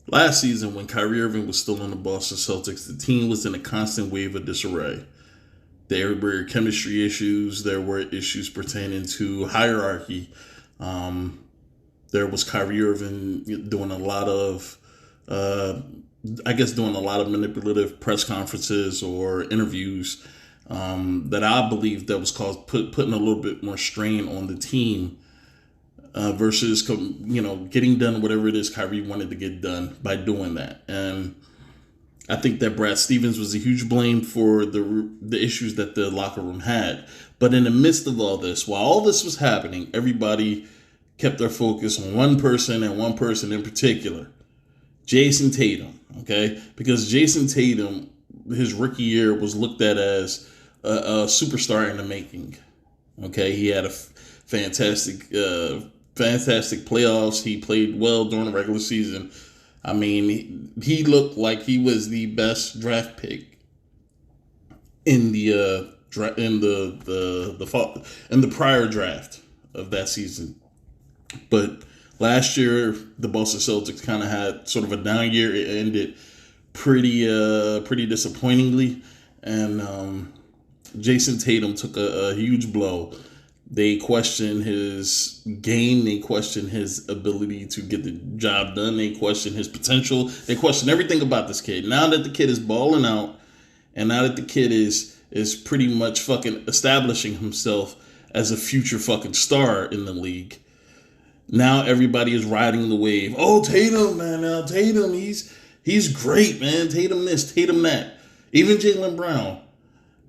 Last season, when Kyrie Irving was still on the Boston Celtics, the team was in a constant wave of disarray. There were chemistry issues. There were issues pertaining to hierarchy. There was Kyrie Irving doing a lot of, doing a lot of manipulative press conferences or interviews that I believe that was putting a little bit more strain on the team versus getting done whatever it is Kyrie wanted to get done by doing that. And I think that Brad Stevens was a huge blame for the issues that the locker room had. But in the midst of all this, while all this was happening, everybody kept their focus on one person and one person in particular, Jayson Tatum. Okay, because Jayson Tatum, his rookie year was looked at as a superstar in the making. Okay, he had a fantastic playoffs. He played well during the regular season. I mean, he looked like he was the best draft pick in the prior draft of that season. But last year, the Boston Celtics kind of had sort of a down year. It ended pretty disappointingly, and Jayson Tatum took a huge blow. They questioned his game. They questioned his ability to get the job done. They questioned his potential. They questioned everything about this kid. Now that the kid is balling out, and now that the kid is pretty much fucking establishing himself as a future fucking star in the league, now everybody is riding the wave. Oh, Tatum, man. Now Tatum, he's great, man. Tatum this, Tatum that. Even Jaylen Brown.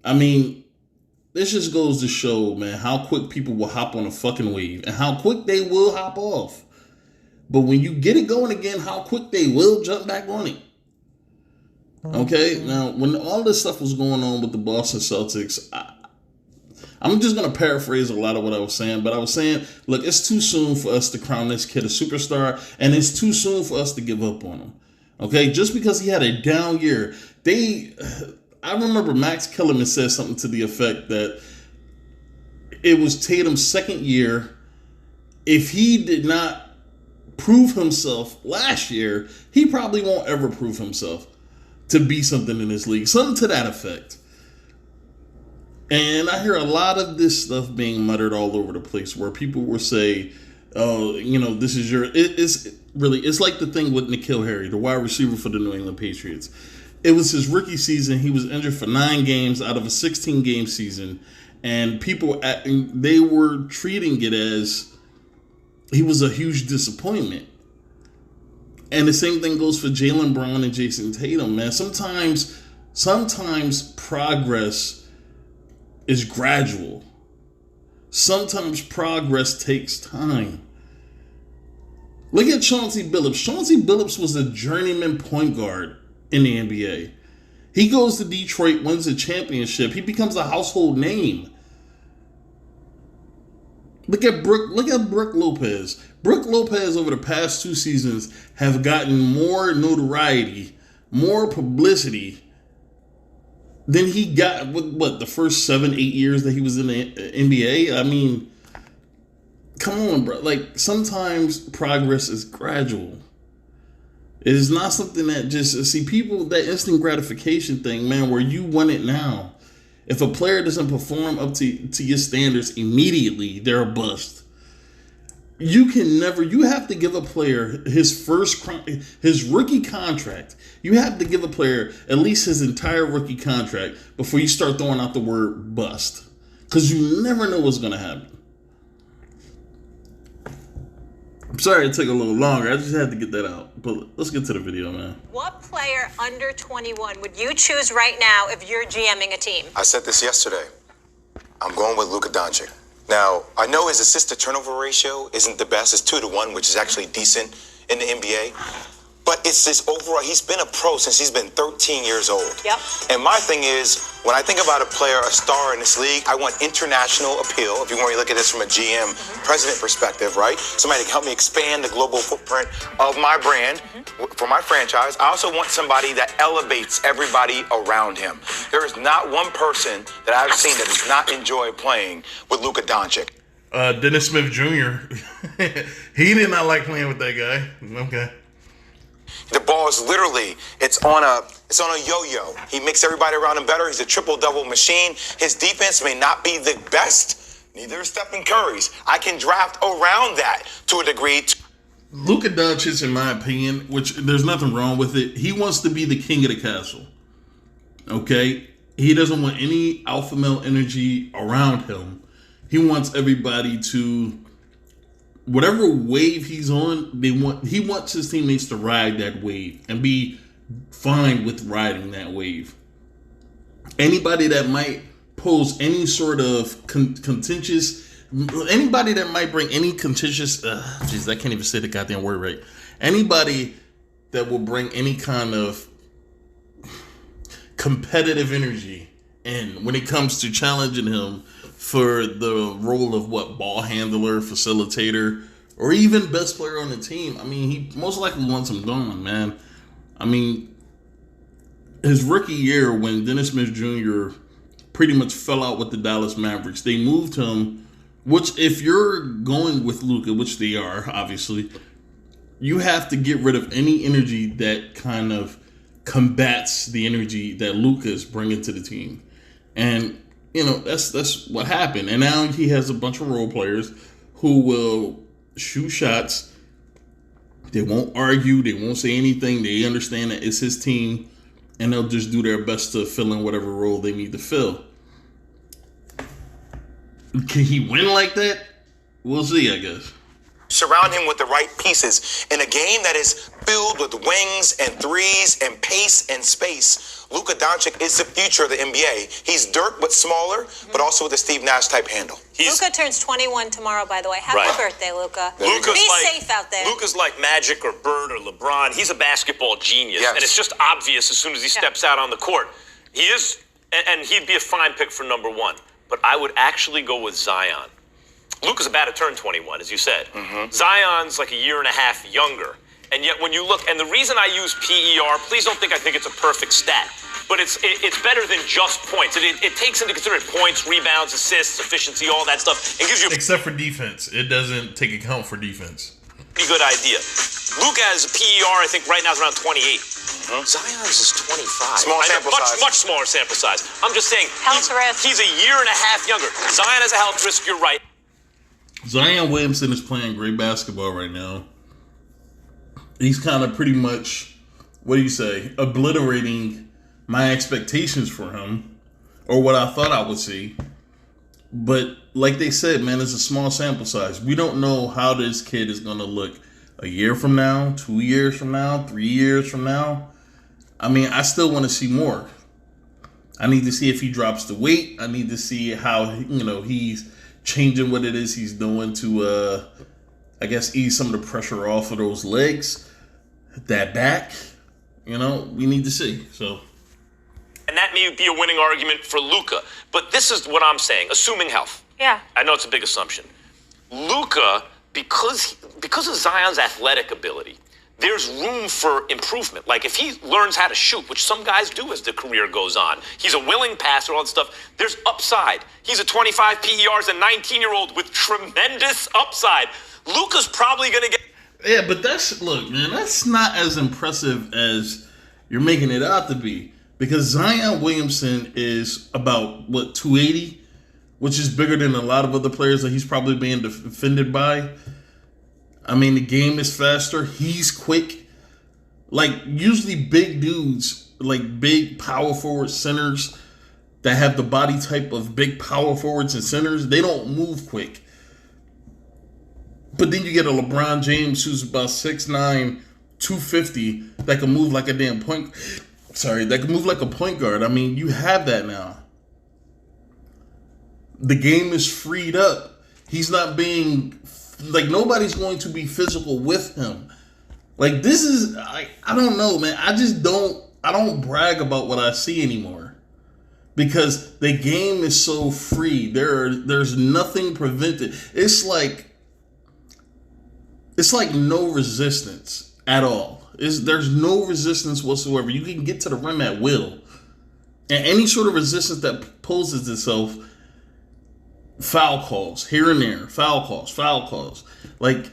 I mean, this just goes to show, man, how quick people will hop on a fucking wave and how quick they will hop off. But when you get it going again, how quick they will jump back on it. Okay? Now, when all this stuff was going on with the Boston Celtics, I'm just going to paraphrase a lot of what I was saying, but I was saying, look, it's too soon for us to crown this kid a superstar, and it's too soon for us to give up on him. Okay? Just because he had a down year, I remember Max Kellerman said something to the effect that it was Tatum's second year. If he did not prove himself last year, he probably won't ever prove himself to be something in this league. Something to that effect. And I hear a lot of this stuff being muttered all over the place where people will say, oh, this is it's like the thing with N'Keal Harry, the wide receiver for the New England Patriots. It was his rookie season. He was injured for 9 games out of a 16-game season. And they were treating it as he was a huge disappointment. And the same thing goes for Jaylen Brown and Jayson Tatum, man. Sometimes progress is gradual. Sometimes progress takes time. Look at Chauncey Billups. Chauncey Billups was a journeyman point guard in the NBA. He goes to Detroit, wins a championship. He becomes a household name. Look at Brook Lopez. Brook Lopez over the past 2 seasons have gotten more notoriety, more publicity than he got with the first 7-8 years that he was in the NBA. I mean, come on, bro. Like, sometimes progress is gradual. It is not something that people, that instant gratification thing, man, where you want it now. If a player doesn't perform up to your standards immediately, they're a bust. You have to give a player his rookie contract. You have to give a player at least his entire rookie contract before you start throwing out the word bust. Because you never know what's going to happen. I'm sorry it took a little longer. I just had to get that out. But let's get to the video, man. What player under 21 would you choose right now if you're GMing a team? I said this yesterday. I'm going with Luka Doncic. Now, I know his assist-to-turnover ratio isn't the best. It's 2-to-1, which is actually decent in the NBA. But it's this overall, he's been a pro since he's been 13 years old. Yep. And my thing is, when I think about a player, a star in this league, I want international appeal. If you want to look at this from a GM president perspective, right? Somebody to help me expand the global footprint of my brand for my franchise. I also want somebody that elevates everybody around him. There is not one person that I've seen that does not enjoy playing with Luka Doncic. Dennis Smith Jr. He did not like playing with that guy. Okay. The ball is literally, it's on a yo-yo. He makes everybody around him better. He's a triple-double machine. His defense may not be the best. Neither is Stephen Curry's. I can draft around that to a degree. Luka Doncic, in my opinion, which there's nothing wrong with it, he wants to be the king of the castle. Okay? He doesn't want any alpha male energy around him. He wants everybody to, whatever wave he's on, he wants his teammates to ride that wave and be fine with riding that wave. Anybody that might pose any sort of anybody that might bring any contentious, I can't even say the goddamn word right. Anybody that will bring any kind of competitive energy in when it comes to challenging him for the role of ball handler, facilitator, or even best player on the team. I mean, he most likely wants him gone, man. I mean, his rookie year when Dennis Smith Jr. pretty much fell out with the Dallas Mavericks, they moved him, which if you're going with Luka, which they are, obviously, you have to get rid of any energy that kind of combats the energy that Luka is bringing to the team. And, that's what happened. And now he has a bunch of role players who will shoot shots. They won't argue. They won't say anything. They understand that it's his team, and they'll just do their best to fill in whatever role they need to fill. Can he win like that? We'll see, I guess. Surround him with the right pieces in a game that is filled with wings and threes and pace and space. Luka Doncic is the future of the NBA. He's Dirk, but smaller, but also with a Steve Nash type handle. Luka turns 21 tomorrow, by the way. Happy birthday, Luka. Be safe out there. Luka's like Magic or Bird or LeBron. He's a basketball genius, Yes. and it's just obvious as soon as he steps out on the court. He is, and he'd be a fine pick for number one. But I would actually go with Zion. Luka's about to turn 21, as you said. Zion's like a year and a half younger. And yet when you look, and the reason I use PER, please don't think I think it's a perfect stat, but it's better than just points. It takes into consideration points, rebounds, assists, efficiency, all that stuff. It gives you Except for defense. It doesn't take account for defense. pretty good idea. Luka has a PER, I think right now is around 28. Zion's is 25. Small sample size. Much smaller sample size. I'm just saying, Health risk. he's a year and a half younger. Zion has a health risk, you're right. Zion Williamson is playing great basketball right now. He's kind of pretty much, obliterating my expectations for him, or what I thought I would see. But like they said, man, it's a small sample size. We don't know how this kid is going to look a year from now, 2 years from now, 3 years from now. I mean, I still want to see more. I need to see if he drops the weight. I need to see how, he's changing what it is he's doing to, ease some of the pressure off of those legs, that back. We need to see. So, And that may be a winning argument for Luka. But this is what I'm saying, assuming health. Yeah. I know it's a big assumption. Luka, because of Zion's athletic ability, there's room for improvement. Like if he learns how to shoot, which some guys do as the career goes on, he's a willing passer, all that stuff, there's upside. He's a 25 PER as a 19-year-old with tremendous upside. Luka's probably going to get... Yeah, but that's not as impressive as you're making it out to be. Because Zion Williamson is about, 280? Which is bigger than a lot of other players that he's probably being defended by. I mean, the game is faster. He's quick. Like, usually big dudes, like big power forward centers that have the body type of big power forwards and centers, they don't move quick. But then you get a LeBron James who's about 6'9", 250 that can move like a damn that can move like a point guard. I mean, you have that now. The game is freed up. He's not being... nobody's going to be physical with him. Like, this is... I don't know, man. I don't brag about what I see anymore. Because the game is so free. There's nothing prevented. It's like no resistance at all. There's no resistance whatsoever. You can get to the rim at will. And any sort of resistance that poses itself, foul calls here and there, foul calls. Like,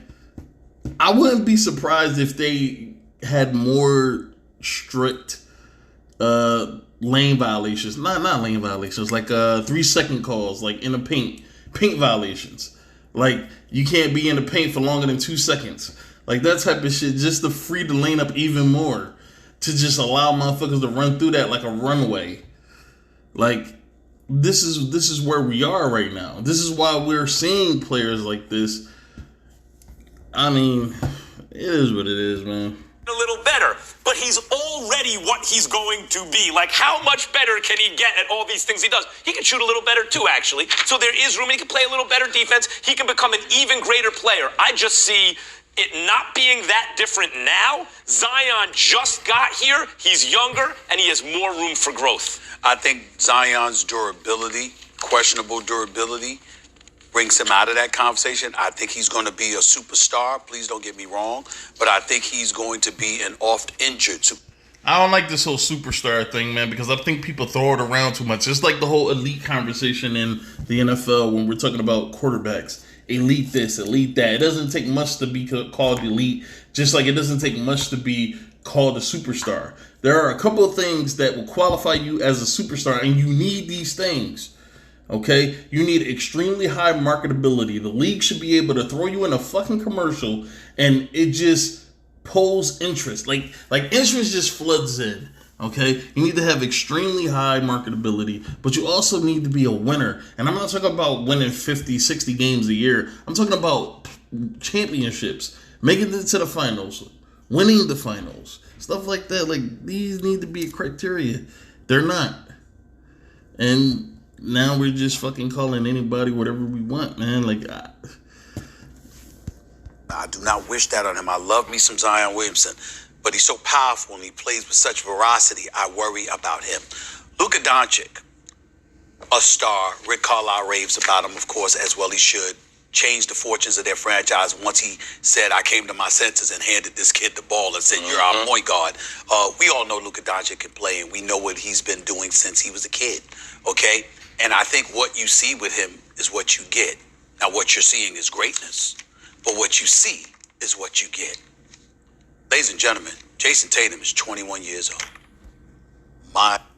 I wouldn't be surprised if they had more strict lane violations. Not lane violations, like 3-second calls, like in the paint violations. Like you can't be in the paint for longer than 2 seconds. Like that type of shit, just to free the lane up even more. To just allow motherfuckers to run through that like a runway. Like this is where we are right now. This is why we're seeing players like this. I mean, it is what it is, man. A little better, but he's already what he's going to be. Like, how much better can he get at all these things he does? He can shoot a little better too, actually. So there is room. He can play a little better defense. He can become an even greater player. I just see it not being that different now. Zion just got here. He's younger, and he has more room for growth. I think Zion's durability, questionable durability, brings him out of that conversation. I think he's going to be a superstar. Please don't get me wrong. But I think he's going to be an oft-injured superstar. I don't like this whole superstar thing, man, because I think people throw it around too much. It's like the whole elite conversation in the NFL when we're talking about quarterbacks. Elite this, elite that. It doesn't take much to be called elite, just like it doesn't take much to be called a superstar. There are a couple of things that will qualify you as a superstar, and you need these things. Okay? You need extremely high marketability. The league should be able to throw you in a fucking commercial, and it just pulls interest. Like interest just floods in. Okay, you need to have extremely high marketability, but you also need to be a winner. And I'm not talking about winning 50, 60 games a year. I'm talking about championships, making it to the finals, winning the finals, stuff like that. Like, these need to be a criteria. They're not. And now we're just fucking calling anybody whatever we want, man. Like, I do not wish that on him. I love me some Zion Williamson. But he's so powerful and he plays with such veracity, I worry about him. Luka Doncic, a star. Rick Carlisle raves about him, of course, as well he should. Changed the fortunes of their franchise once he said, I came to my senses and handed this kid the ball and said, you're our point guard. We all know Luka Doncic can play, and we know what he's been doing since he was a kid, okay? And I think what you see with him is what you get. Now, what you're seeing is greatness, but what you see is what you get. Ladies and gentlemen, Jayson Tatum is 21 years old.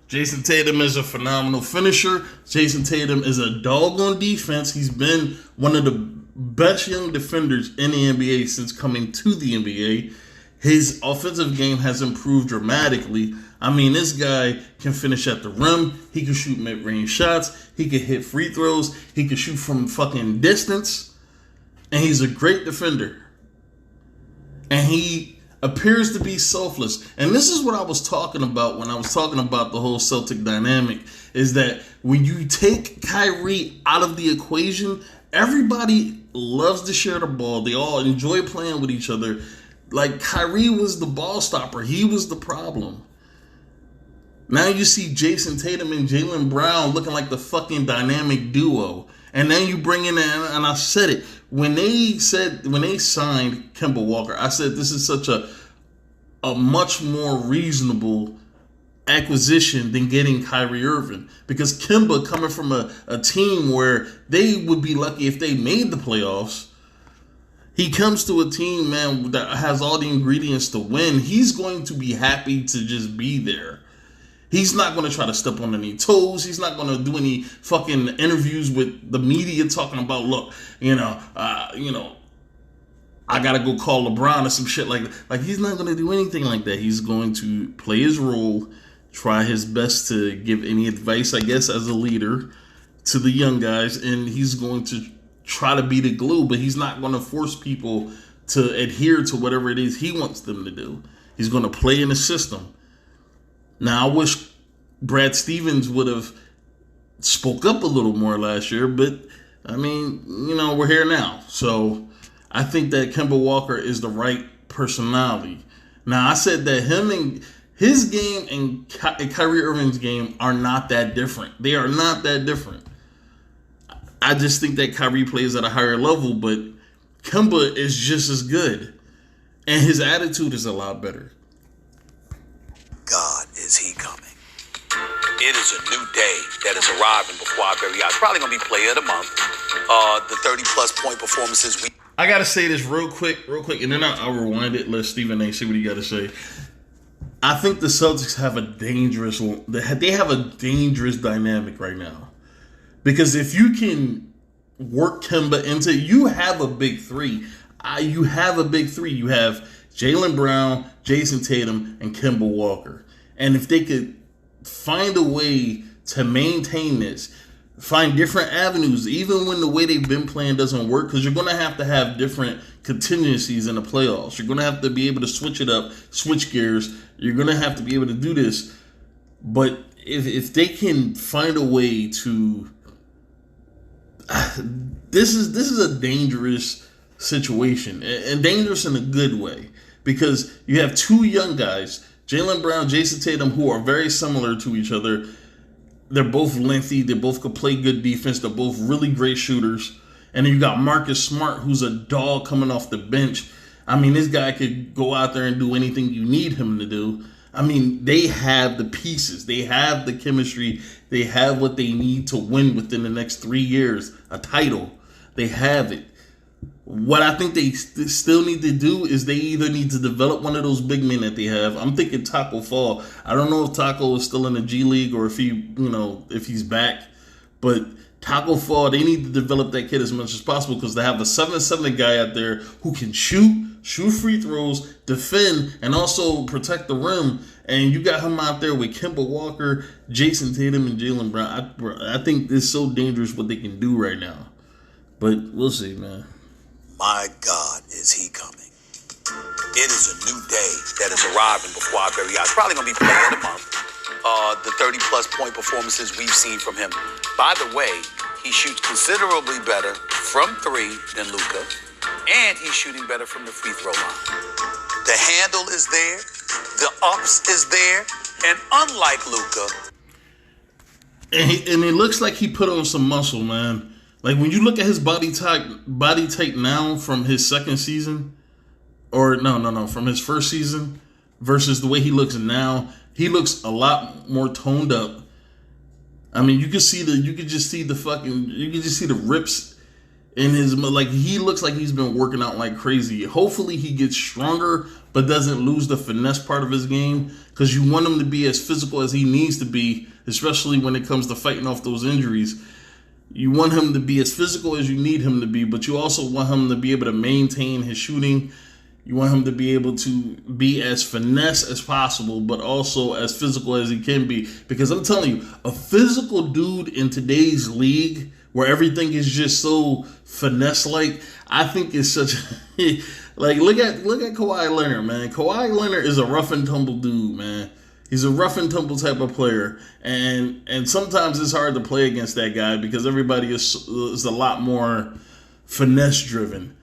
Jayson Tatum is a phenomenal finisher. Jayson Tatum is a dog on defense. He's been one of the best young defenders in the NBA since coming to the NBA. His offensive game has improved dramatically. I mean, this guy can finish at the rim. He can shoot mid-range shots. He can hit free throws. He can shoot from fucking distance. And he's a great defender. And he appears to be selfless. And this is what I was talking about when I was talking about the whole Celtic dynamic, is that when you take Kyrie out of the equation, everybody loves to share the ball. They all enjoy playing with each other. Like, Kyrie was the ball stopper. He was the problem. Now you see Jayson Tatum and Jaylen Brown looking like the fucking dynamic duo. And then you bring in, and I said it, when they signed Kemba Walker, I said this is such a much more reasonable acquisition than getting Kyrie Irving. Because Kemba, coming from a team where they would be lucky if they made the playoffs, he comes to a team, man, that has all the ingredients to win. He's going to be happy to just be there. He's not going to try to step on any toes. He's not going to do any fucking interviews with the media talking about, look, I got to go call LeBron or some shit like that. Like, he's not going to do anything like that. He's going to play his role, try his best to give any advice, I guess, as a leader to the young guys, and he's going to try to be the glue, but he's not going to force people to adhere to whatever it is he wants them to do. He's going to play in the system. Now, I wish Brad Stevens would have spoke up a little more last year, but, I mean, we're here now. So, I think that Kemba Walker is the right personality. Now, I said that him and his game and Kyrie Irving's game are not that different. They are not that different. I just think that Kyrie plays at a higher level, but Kemba is just as good. And his attitude is a lot better. God, is he coming? It is a new day that is arriving before our very eyes. Probably going to be player of the month. The 30-plus point performances we I gotta say this real quick, and then I'll rewind it. Let Stephen A. see what he got to say. I think the Celtics have a dangerous dynamic right now, because if you can work Kemba into, you have a big three. You have Jaylen Brown, Jayson Tatum, and Kemba Walker, and if they could find a way to maintain this, find different avenues, even when the way they've been playing doesn't work, because you're going to have different contingencies in the playoffs. You're going to have to be able to switch it up, switch gears. You're going to have to be able to do this. But if they can find a way to... This is a dangerous situation, and dangerous in a good way, because you have two young guys, Jaylen Brown, Jayson Tatum, who are very similar to each other. They're both lengthy. They both could play good defense. They're both really great shooters. And then you got Marcus Smart, who's a dog coming off the bench. I mean, this guy could go out there and do anything you need him to do. I mean, they have the pieces. They have the chemistry. They have what they need to win within the next 3 years, a title. They have it. What I think they still need to do is they either need to develop one of those big men that they have. I'm thinking Taco Fall. I don't know if Taco is still in the G League or if he's back. But Taco Fall, they need to develop that kid as much as possible, because they have a 7'7" guy out there who can shoot free throws, defend, and also protect the rim. And you got him out there with Kemba Walker, Jayson Tatum, and Jaylen Brown. I think it's so dangerous what they can do right now. But we'll see, man. My God, is he coming? It is a new day that is arriving before our very eyes. Probably going to be player of the month. The 30-plus point performances we've seen from him. By the way, he shoots considerably better from three than Luka, and he's shooting better from the free throw line. The handle is there. The ups is there. And unlike Luka... And it looks like he put on some muscle, man. Like, when you look at his body type now from his second season, or from his first season versus the way he looks now, he looks a lot more toned up. I mean, you can just see the rips in his, like, he looks like he's been working out like crazy. Hopefully he gets stronger, but doesn't lose the finesse part of his game, because you want him to be as physical as he needs to be, especially when it comes to fighting off those injuries. You want him to be as physical as you need him to be, but you also want him to be able to maintain his shooting. You want him to be able to be as finesse as possible, but also as physical as he can be. Because I'm telling you, a physical dude in today's league, where everything is just so finesse-like, I think is such... like, look at Kawhi Leonard, man. Kawhi Leonard is a rough and tumble dude, man. He's a rough and tumble type of player, and sometimes it's hard to play against that guy, because everybody is a lot more finesse driven.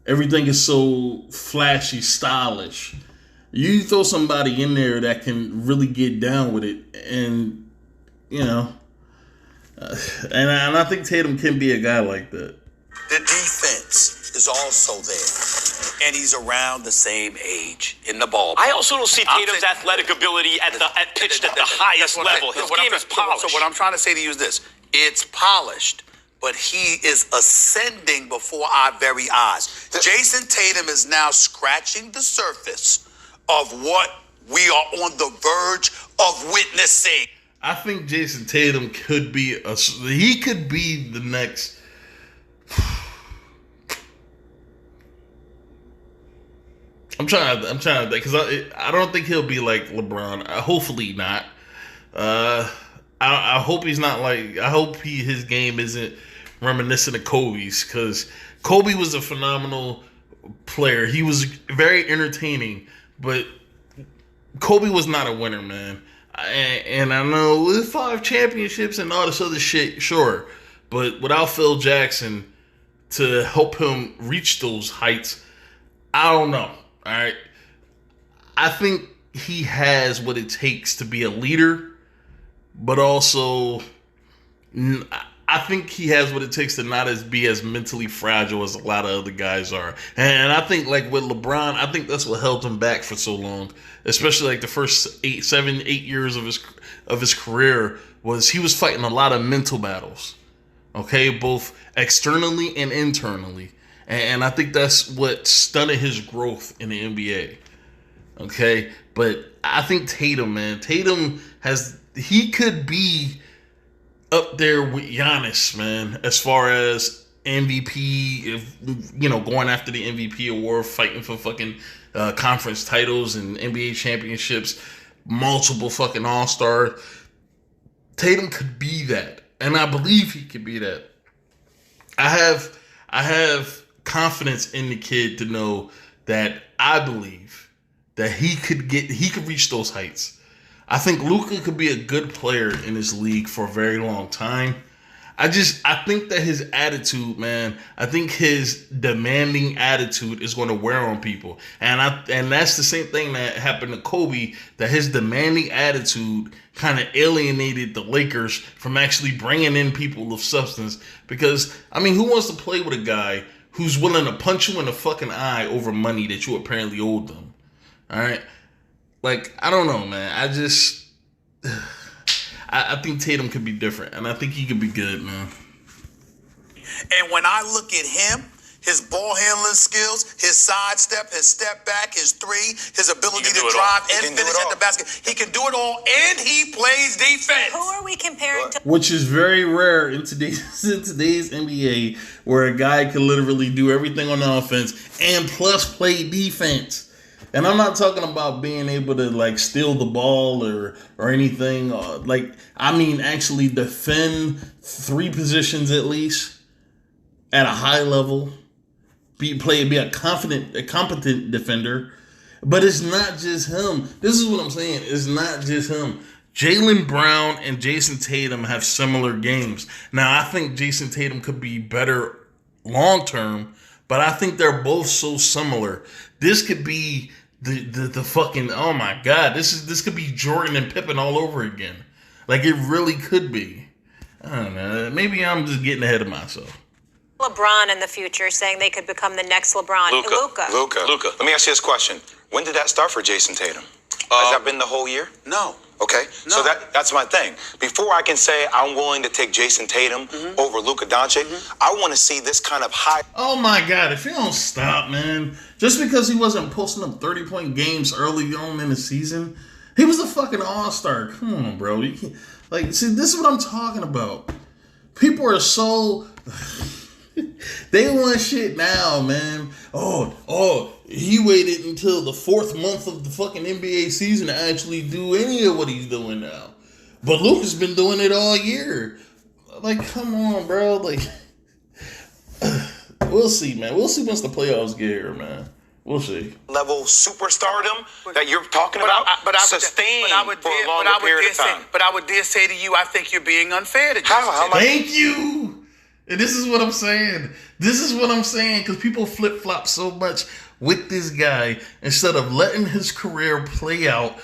Everything is so flashy, stylish. You throw somebody in there that can really get down with it, and and I think Tatum can be a guy like that. The defense is also there, and he's around the same age in the ball. I also don't see Tatum's athletic ability pitched at the highest level. His game is polished. So what I'm trying to say to you is this: it's polished, but he is ascending before our very eyes. Jayson Tatum is now scratching the surface of what we are on the verge of witnessing. I think Jayson Tatum could be the next. I'm trying to think, because I don't think he'll be like LeBron. Hopefully not. I hope he's not like. I hope his game isn't reminiscent of Kobe's, because Kobe was a phenomenal player. He was very entertaining, but Kobe was not a winner, man. And I know with 5 championships and all this other shit, sure, but without Phil Jackson to help him reach those heights, I don't know. All right, I think he has what it takes to be a leader, but also I think he has what it takes to not be as mentally fragile as a lot of other guys are. And I think, like with LeBron, I think that's what held him back for so long, especially like the first 8 years of his career, was he was fighting a lot of mental battles, okay, both externally and internally. And I think that's what stunted his growth in the NBA. Okay? But I think Tatum, man. Tatum he could be up there with Giannis, man, as far as MVP, going after the MVP award, fighting for fucking conference titles and NBA championships, multiple fucking All-Star. Tatum could be that, and I believe he could be that. I have confidence in the kid to know that I believe that he could reach those heights. I think Luka could be a good player in this league for a very long time. I think that his attitude, man, I think his demanding attitude is going to wear on people. And that's the same thing that happened to Kobe, that his demanding attitude kind of alienated the Lakers from actually bringing in people of substance. Because, I mean, who wants to play with a guy who's willing to punch you in the fucking eye over money that you apparently owed them? All right? Like, I don't know, man. I think Tatum could be different, and I think he could be good, man. And when I look at him, his ball handling skills, his sidestep, his step back, his three, his ability to drive and finish at the basket, he can do it all, and he plays defense. Who are we comparing to? Which is very rare in today's NBA, where a guy can literally do everything on the offense and plus play defense. And I'm not talking about being able to like steal the ball or anything. Actually defend three positions at least at a high level. Be a competent defender. But it's not just him. This is what I'm saying. It's not just him. Jaylen Brown and Jayson Tatum have similar games. Now I think Jayson Tatum could be better long term, but I think they're both so similar. This could be the fucking, oh my God, this could be Jordan and Pippen all over again. Like, it really could be. I don't know. Maybe I'm just getting ahead of myself. LeBron in the future, saying they could become the next LeBron. Luka. Let me ask you this question. When did that start for Jayson Tatum? Has that been the whole year? No. Okay, No. so that's my thing. Before I can say I'm willing to take Jayson Tatum over Luka Doncic, I want to see this kind of high. Oh my God, if you don't stop, man. Just because he wasn't posting up 30-point games early on in the season, he was a fucking all-star. Come on, bro. You can't, see, this is what I'm talking about. People are so... they want shit now, man. Oh, he waited until the 4th month of the fucking NBA season to actually do any of what he's doing now. But Luka's been doing it all year. Like, come on, bro. Like, we'll see, man. We'll see once the playoffs get here, man. We'll see. Level superstardom that you're talking about, sustained for a longer period of time. But I would dare say to you, I think you're being unfair to How Thank you. And this is what I'm saying. Because people flip-flop so much with this guy. Instead of letting his career play out,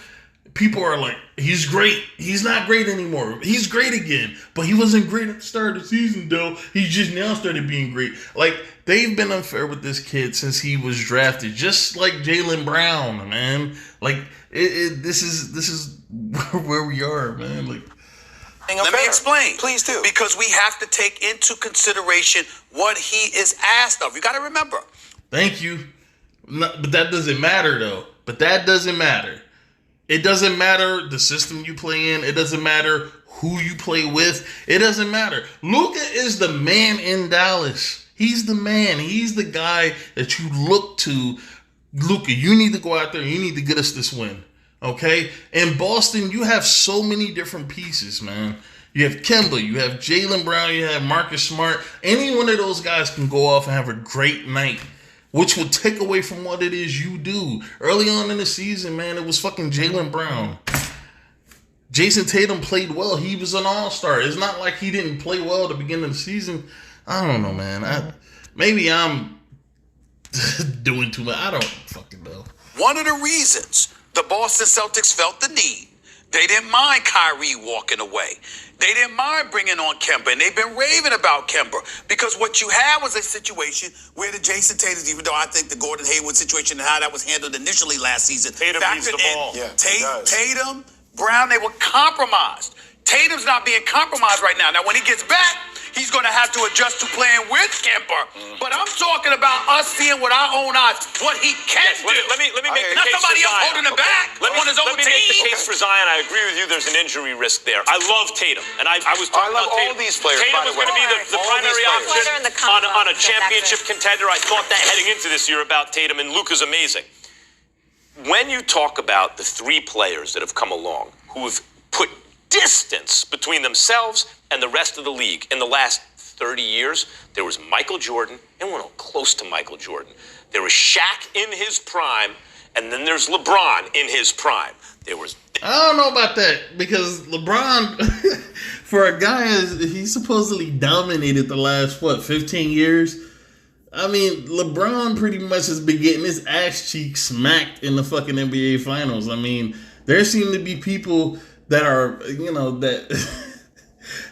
people are like, he's great. He's not great anymore. He's great again. But he wasn't great at the start of the season, though. He just now started being great. Like, they've been unfair with this kid since he was drafted. Just like Jaylen Brown, man. Like, this is where we are, man. Like, let me explain. Please do. Because we have to take into consideration what he is asked of. You got to remember. Thank you. No, but that doesn't matter, though. It doesn't matter the system you play in. It doesn't matter who you play with. It doesn't matter. Luka is the man in Dallas. He's the man. He's the guy that you look to. Luka, you need to go out there. You need to get us this win. Okay? In Boston, you have so many different pieces, man. You have Kemba, you have Jaylen Brown, you have Marcus Smart. Any one of those guys can go off and have a great night, which will take away from what it is you do. Early on in the season, man, it was fucking Jaylen Brown. Jayson Tatum played well. He was an all-star. It's not like he didn't play well at the beginning of the season. I don't know, man. Maybe I'm doing too much. I don't fucking know. One of the reasons the Boston Celtics felt the need, they didn't mind Kyrie walking away. They didn't mind bringing on Kemba, and they've been raving about Kemba because what you had was a situation where the Jayson Tatum, even though I think the Gordon Hayward situation and how that was handled initially last season, Tatum needs the ball. Yeah, Tatum, Brown, they were compromised. Tatum's not being compromised right now. Now, when he gets back, he's going to have to adjust to playing with Kemba. But I'm talking about us seeing with our own eyes what he can do. Let me make the Not case somebody for else Zion. holding him back on his own Let me team. make the case for Zion. I agree with you. There's an injury risk there. I love Tatum, and I was talking love about all Tatum. these players, Tatum by was the going to way. be the All primary these players. Whether in the option combo, on a so championship that's contender. I thought that heading into this year about Tatum, and Luka's amazing. When you talk about the three players that have come along who have put distance between themselves and the rest of the league in the last 30 years, there was Michael Jordan, and we're not close to Michael Jordan. There was Shaq in his prime, and then there's LeBron in his prime. There was... I don't know about that, because LeBron, for a guy, he supposedly dominated the last, 15 years? I mean, LeBron pretty much has been getting his ass cheek smacked in the fucking NBA Finals. I mean, there seem to be people that are, that...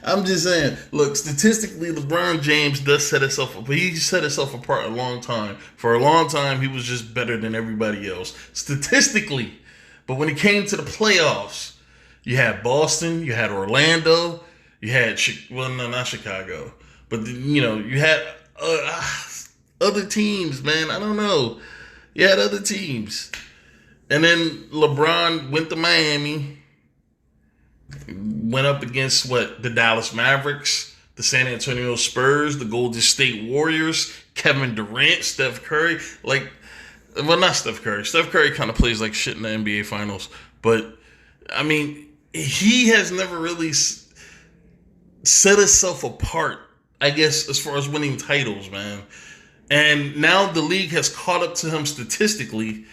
I'm just saying, look, statistically, LeBron James does set himself up. He set himself apart a long time. For a long time, he was just better than everybody else, statistically. But when it came to the playoffs, you had Boston, you had Orlando, you had, not Chicago, but, you had other teams, man. I don't know. You had other teams. And then LeBron went to Miami, went up against, the Dallas Mavericks, the San Antonio Spurs, the Golden State Warriors, Kevin Durant, Steph Curry. Not Steph Curry. Steph Curry kind of plays like shit in the NBA Finals. But, I mean, he has never really set himself apart, I guess, as far as winning titles, man. And now the league has caught up to him statistically.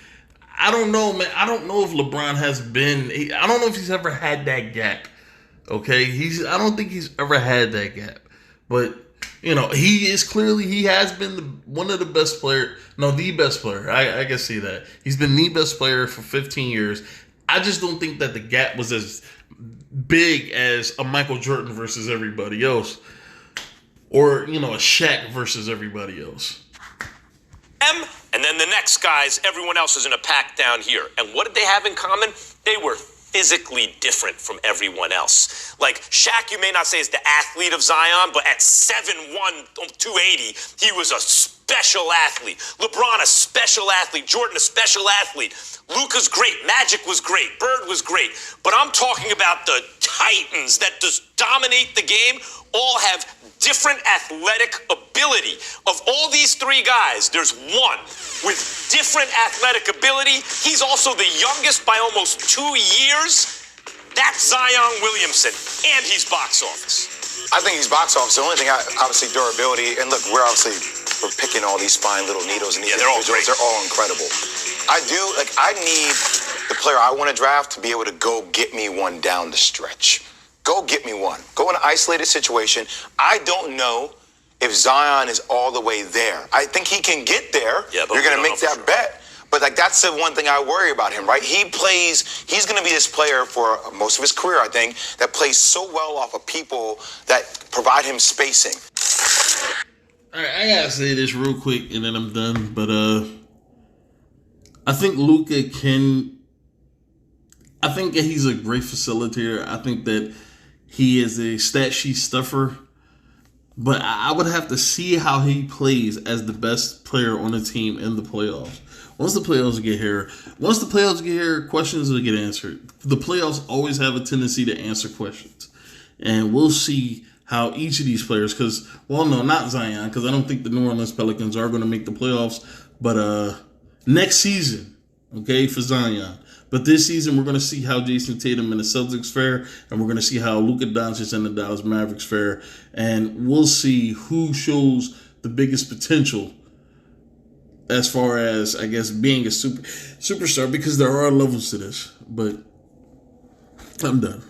I don't know, man. I don't know if LeBron has been... I don't know if he's ever had that gap. Okay? I don't think he's ever had that gap. But, he is clearly... He has been one of the best players... No, the best player. I can see that. He's been the best player for 15 years. I just don't think that the gap was as big as a Michael Jordan versus everybody else. Or, a Shaq versus everybody else. And then the next guys, everyone else is in a pack down here. And what did they have in common? They were physically different from everyone else. Like Shaq, you may not say is the athlete of Zion, but at 7'1", 280, he was a special athlete. LeBron, a special athlete. Jordan, a special athlete. Luka's great. Magic was great. Bird was great. But I'm talking about the titans that just dominate the game, all have different athletic ability. Of all these three guys, there's one with different athletic ability. He's also the youngest by almost 2 years. That's Zion Williamson, and he's box office. I think he's box office. The only thing, obviously, durability. And look, we're picking all these fine little needles, and these they're all great. They're all incredible. I need the player I want to draft to be able to go get me one down the stretch. Go get me one. Go in an isolated situation. I don't know if Zion is all the way there. I think he can get there. Yeah, but you're going to make that sure. bet. But that's the one thing I worry about him, right? He's going to be this player for most of his career, I think, that plays so well off of people that provide him spacing. All right, I gotta say this real quick, and then I'm done. But I think Luka can. I think that he's a great facilitator. I think that he is a stat sheet stuffer. But I would have to see how he plays as the best player on the team in the playoffs. Once the playoffs get here, questions will get answered. The playoffs always have a tendency to answer questions. And we'll see how each of these players, not Zion, because I don't think the New Orleans Pelicans are going to make the playoffs, but next season, okay, for Zion. But this season, we're going to see how Jayson Tatum and the Celtics fare, and we're going to see how Luka Doncic and the Dallas Mavericks fare, and we'll see who shows the biggest potential as far as, I guess, being a superstar, because there are levels to this. But I'm done.